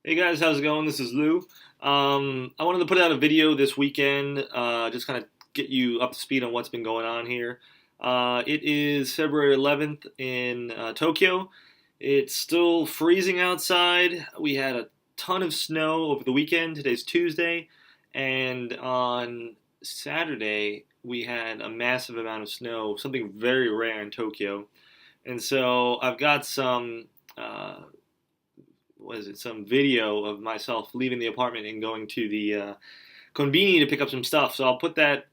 Hey guys, how's it going? This is Lou. I wanted to put out a video this weekend, just kind of get you up to speed on what's been going on here. It is February 11th in Tokyo. It's still freezing outside. We had a ton of snow over the weekend. Today's Tuesday, and on Saturday we had a massive amount of snow, something very rare in Tokyo. And so I've got some video of myself leaving the apartment and going to the konbini to pick up some stuff. So I'll put that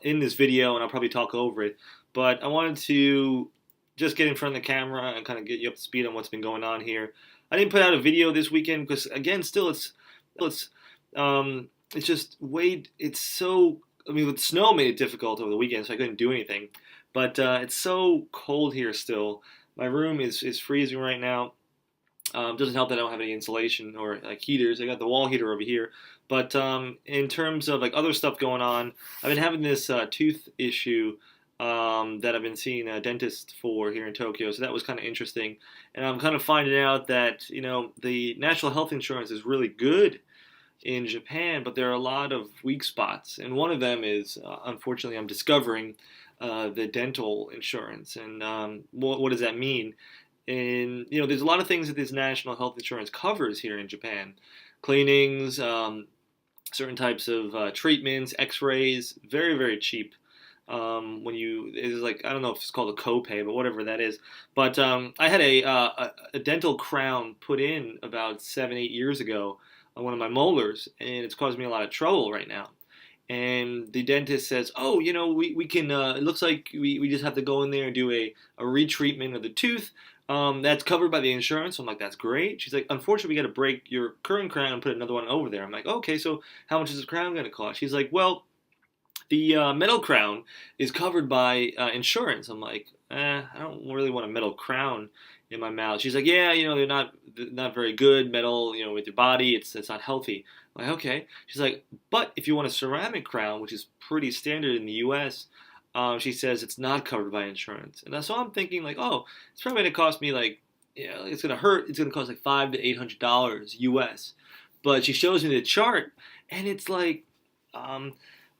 in this video, and I'll probably talk over it. But I wanted to just get in front of the camera and kind of get you up to speed on what's been going on here. I didn't put out a video this weekend because, again, still it's just way it's so. I mean, with snow made it difficult over the weekend, so I couldn't do anything. But it's so cold here still. My room is freezing right now. Doesn't help that I don't have any insulation or like heaters. I got the wall heater over here. But in terms of like other stuff going on, I've been having this tooth issue that I've been seeing a dentist for here in Tokyo. So that was kind of interesting. And I'm kind of finding out that, the national health insurance is really good in Japan, but there are a lot of weak spots. And one of them is, unfortunately, I'm discovering the dental insurance. And what does that mean? And there's a lot of things that this national health insurance covers here in Japan: cleanings, certain types of treatments, X-rays, very very cheap. It's like, I don't know if it's called a copay, but whatever that is. But I had a dental crown put in about 7-8 years ago on one of my molars, and it's caused me a lot of trouble right now. And the dentist says, "Oh, we can. It looks like we just have to go in there and do a retreatment of the tooth. That's covered by the insurance." I'm like, "That's great." She's like, "Unfortunately, we got to break your current crown and put another one over there." I'm like, "Okay, so how much is this crown going to cost?" She's like, "Well, the metal crown is covered by insurance." I'm like, I don't really want a metal crown in my mouth. She's like, "Yeah, they're not very good metal, with your body. It's not healthy." I'm like, "Okay." She's like, "But if you want a ceramic crown, which is pretty standard in the U.S., she says it's not covered by insurance." And so I'm thinking like, oh, it's probably going to cost me like, it's going to hurt. It's going to cost like $500 to $800 U.S. But she shows me the chart, and it's like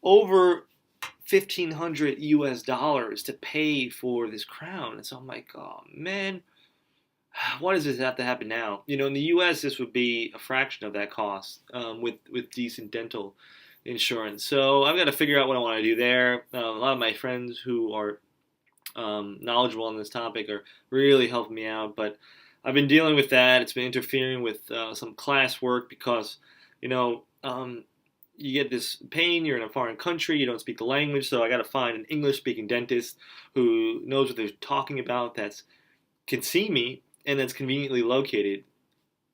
over 1,500 U.S. dollars to pay for this crown. And so I'm like, oh man, why does this have to happen now? In the U.S., this would be a fraction of that cost with decent dental insurance. So I've got to figure out what I want to do there. A lot of my friends who are knowledgeable on this topic are really helping me out, but I've been dealing with that. It's been interfering with some class work because, you get this pain, you're in a foreign country, you don't speak the language, so I got to find an English-speaking dentist who knows what they're talking about, that can see me, and that's conveniently located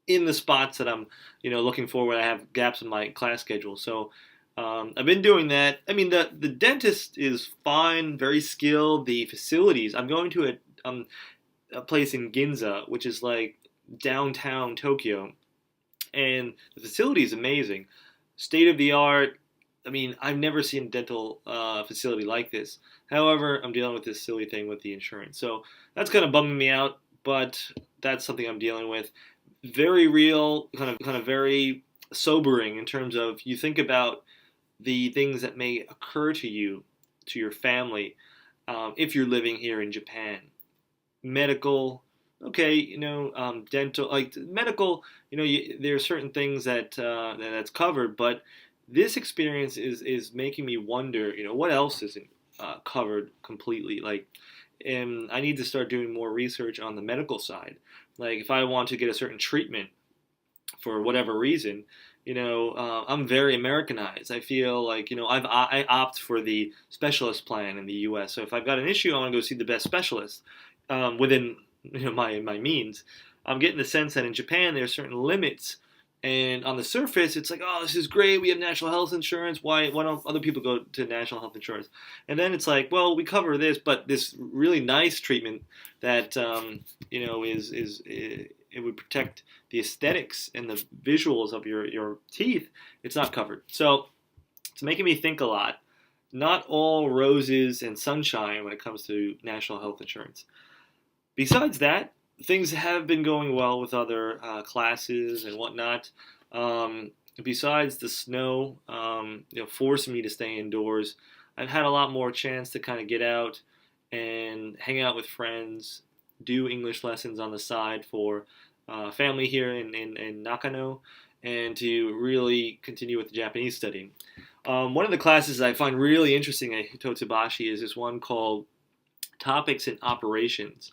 in the spots that I'm, looking for when I have gaps in my class schedule. So I've been doing that. I mean, the dentist is fine, very skilled. The facilities, I'm going to a place in Ginza, which is like downtown Tokyo, and the facility is amazing, state of the art. I mean, I've never seen a dental facility like this. However, I'm dealing with this silly thing with the insurance, so that's kind of bumming me out. But that's something I'm dealing with. Very real, kind of very sobering in terms of you think about the things that may occur to you, to your family, if you're living here in Japan. Medical, okay, dental, like medical, there are certain things that's covered, but this experience is making me wonder, what else isn't covered completely? Like, and I need to start doing more research on the medical side. Like, if I want to get a certain treatment for whatever reason, I'm very Americanized. I feel like, I opt for the specialist plan in the U.S. So if I've got an issue, I want to go see the best specialist within my means. I'm getting the sense that in Japan there are certain limits, and on the surface it's like, oh, this is great. We have national health insurance. Why don't other people go to national health insurance? And then it's like, well, we cover this, but this really nice treatment that is it would protect the aesthetics and the visuals of your teeth. It's not covered. So it's making me think a lot. Not all roses and sunshine when it comes to national health insurance. Besides that, things have been going well with other classes and whatnot. Um, Besides the snow, forcing me to stay indoors, I've had a lot more chance to kind of get out and hang out with friends, do English lessons on the side for family here in Nakano, and to really continue with the Japanese studying. One of the classes I find really interesting at Hitotsubashi is this one called Topics in Operations.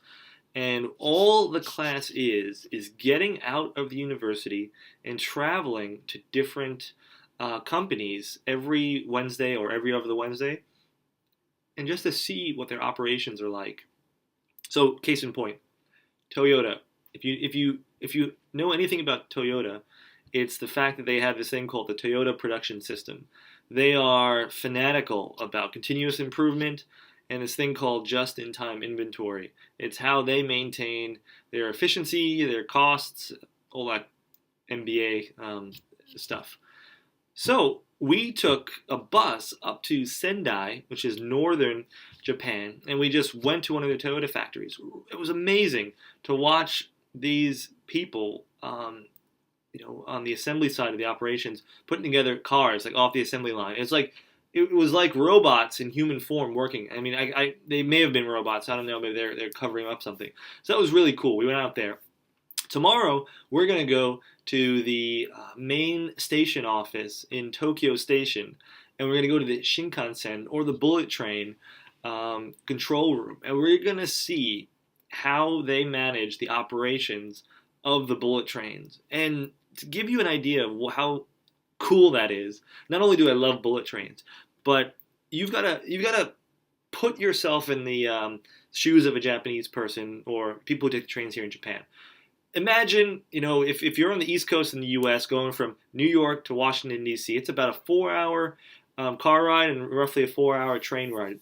And all the class is getting out of the university and traveling to different companies every Wednesday or every other Wednesday, and just to see what their operations are like. So, case in point, Toyota. If you know anything about Toyota, it's the fact that they have this thing called the Toyota Production System. They are fanatical about continuous improvement and this thing called just-in-time inventory. It's how they maintain their efficiency, their costs, all that MBA stuff. So we took a bus up to Sendai, which is northern Japan, and we just went to one of the Toyota factories. It was amazing to watch these people, on the assembly side of the operations, putting together cars like off the assembly line. It was like robots in human form working. I mean, they may have been robots. I don't know. Maybe they're covering up something. So that was really cool. We went out there. Tomorrow, we're going to go to the main station office in Tokyo Station, and we're going to go to the Shinkansen or the bullet train control room, and we're going to see how they manage the operations of the bullet trains. And to give you an idea of how cool that is, not only do I love bullet trains, but you've got to put yourself in the shoes of a Japanese person or people who take trains here in Japan. Imagine, if you're on the East Coast in the U.S. going from New York to Washington, D.C., it's about a 4-hour car ride and roughly a 4-hour train ride.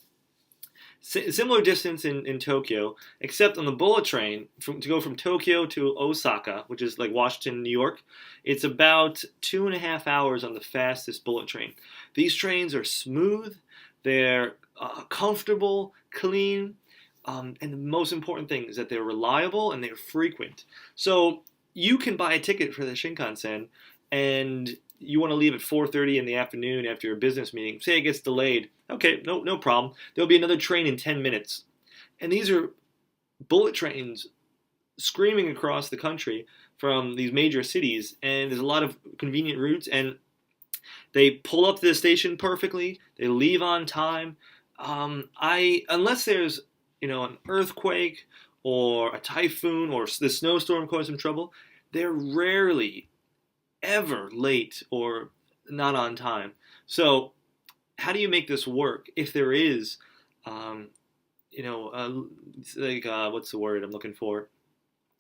Similar distance in Tokyo, except on the bullet train, to go from Tokyo to Osaka, which is like Washington, New York, it's about 2.5 hours on the fastest bullet train. These trains are smooth, they're comfortable, clean, and the most important thing is that they're reliable and they're frequent. So you can buy a ticket for the Shinkansen, and you want to leave at 4:30 in the afternoon after your business meeting. Say it gets delayed. Okay, no problem. There'll be another train in 10 minutes. And these are bullet trains screaming across the country from these major cities, and there's a lot of convenient routes, and they pull up to the station perfectly. They leave on time. Unless there's an earthquake or a typhoon or the snowstorm causing some trouble, they're rarely ever late or not on time. So how do you make this work if there is, what's the word I'm looking for?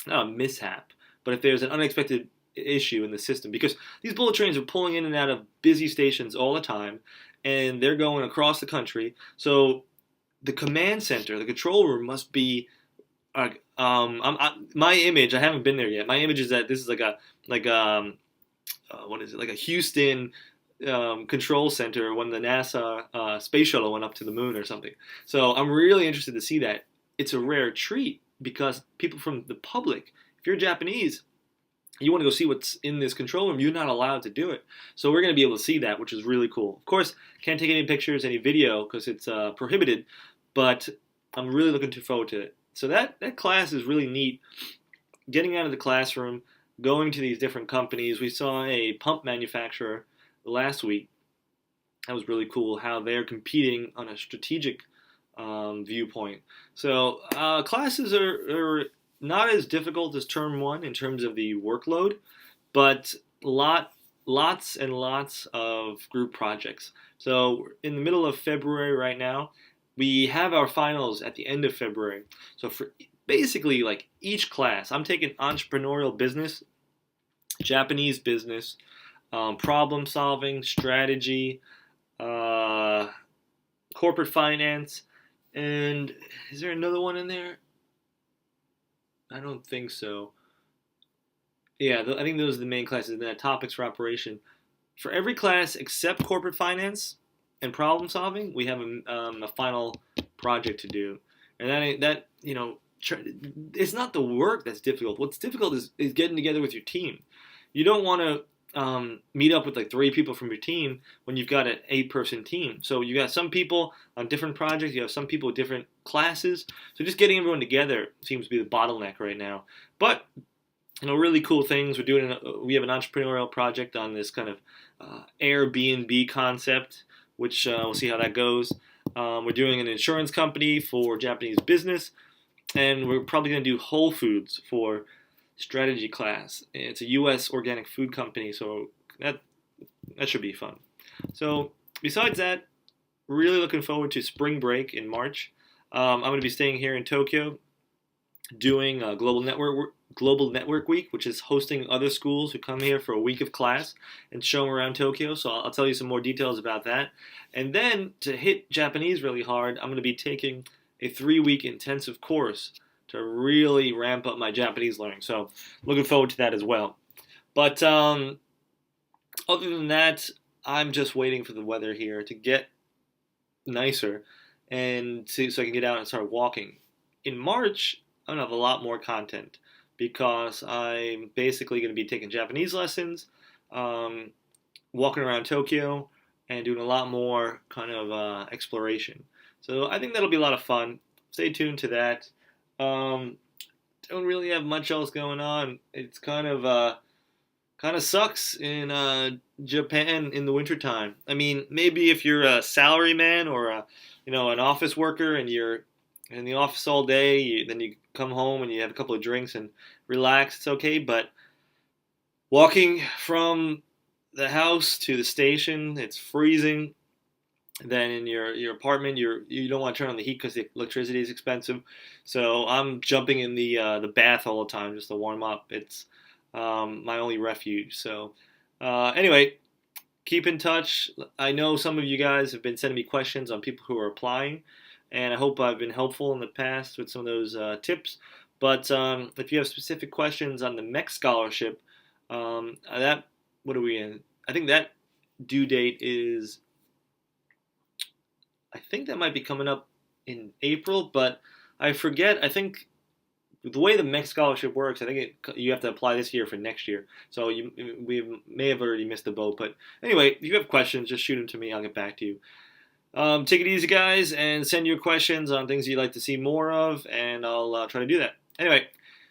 Not a mishap, but if there's an unexpected issue in the system, because these bullet trains are pulling in and out of busy stations all the time, and they're going across the country. So the command center, the control room, must be. My image. I haven't been there yet. My image is that this is what is it, like a Houston control center when the NASA space shuttle went up to the moon or something. So I'm really interested to see that. It's a rare treat because people from the public, if you're Japanese, you want to go see what's in this control room, you're not allowed to do it. So we're going to be able to see that, which is really cool. Of course, can't take any pictures, any video, because it's prohibited, but I'm really looking forward to it. So that class is really neat. Getting out of the classroom, going to these different companies. We saw a pump manufacturer last week. That was really cool how they're competing on a strategic viewpoint. So classes are not as difficult as term one in terms of the workload, but lots and lots of group projects. So we're in the middle of February right now. We have our finals at the end of February. So for basically like each class, I'm taking entrepreneurial business, Japanese business, problem solving, strategy, corporate finance, and is there another one in there? I don't think so. Yeah, I think those are the main classes. And then topics for operation. For every class except corporate finance and problem solving, we have a final project to do, and that it's not the work that's difficult. What's difficult is getting together with your team. You don't want to meet up with like 3 people from your team when you've got an 8-person team. So you got some people on different projects. You have some people with different classes. So just getting everyone together seems to be the bottleneck right now. But really cool things. We have an entrepreneurial project on this kind of Airbnb concept, which we'll see how that goes. We're doing an insurance company for Japanese business, and we're probably going to do Whole Foods for strategy class. It's a U.S. organic food company, so that should be fun. So besides that, really looking forward to spring break in March. I'm going to be staying here in Tokyo, doing a Global Network Week, which is hosting other schools who come here for a week of class and show them around Tokyo. So I'll tell you some more details about that. And then to hit Japanese really hard, I'm going to be taking a 3-week intensive course to really ramp up my Japanese learning. So looking forward to that as well. But other than that, I'm just waiting for the weather here to get nicer and so I can get out and start walking. In March, I'm going to have a lot more content because I'm basically going to be taking Japanese lessons, walking around Tokyo, and doing a lot more kind of exploration. So I think that'll be a lot of fun. Stay tuned to that. Don't really have much else going on. It's kind of sucks in Japan in the wintertime. I mean, maybe if you're a salaryman or an office worker and you're in the office all day, then you come home and you have a couple of drinks and relax, it's okay. But walking from the house to the station, it's freezing. Then in your apartment, you don't want to turn on the heat because the electricity is expensive. So I'm jumping in the bath all the time just to warm up. It's my only refuge. So anyway, keep in touch. I know some of you guys have been sending me questions on people who are applying, and I hope I've been helpful in the past with some of those tips. But if you have specific questions on the MEC scholarship, what are we in? I think that due date is, I think that might be coming up in April, but I forget. I think the way the MEC scholarship works, I think you have to apply this year for next year. So we may have already missed the boat. But anyway, if you have questions, just shoot them to me. I'll get back to you. Take it easy, guys, and send your questions on things you'd like to see more of, and I'll try to do that. Anyway,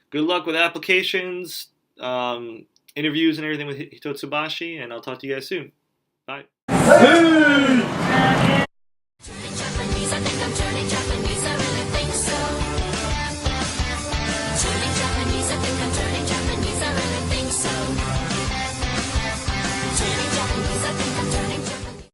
good luck with applications, interviews, and everything with Hitotsubashi, and I'll talk to you guys soon. Bye.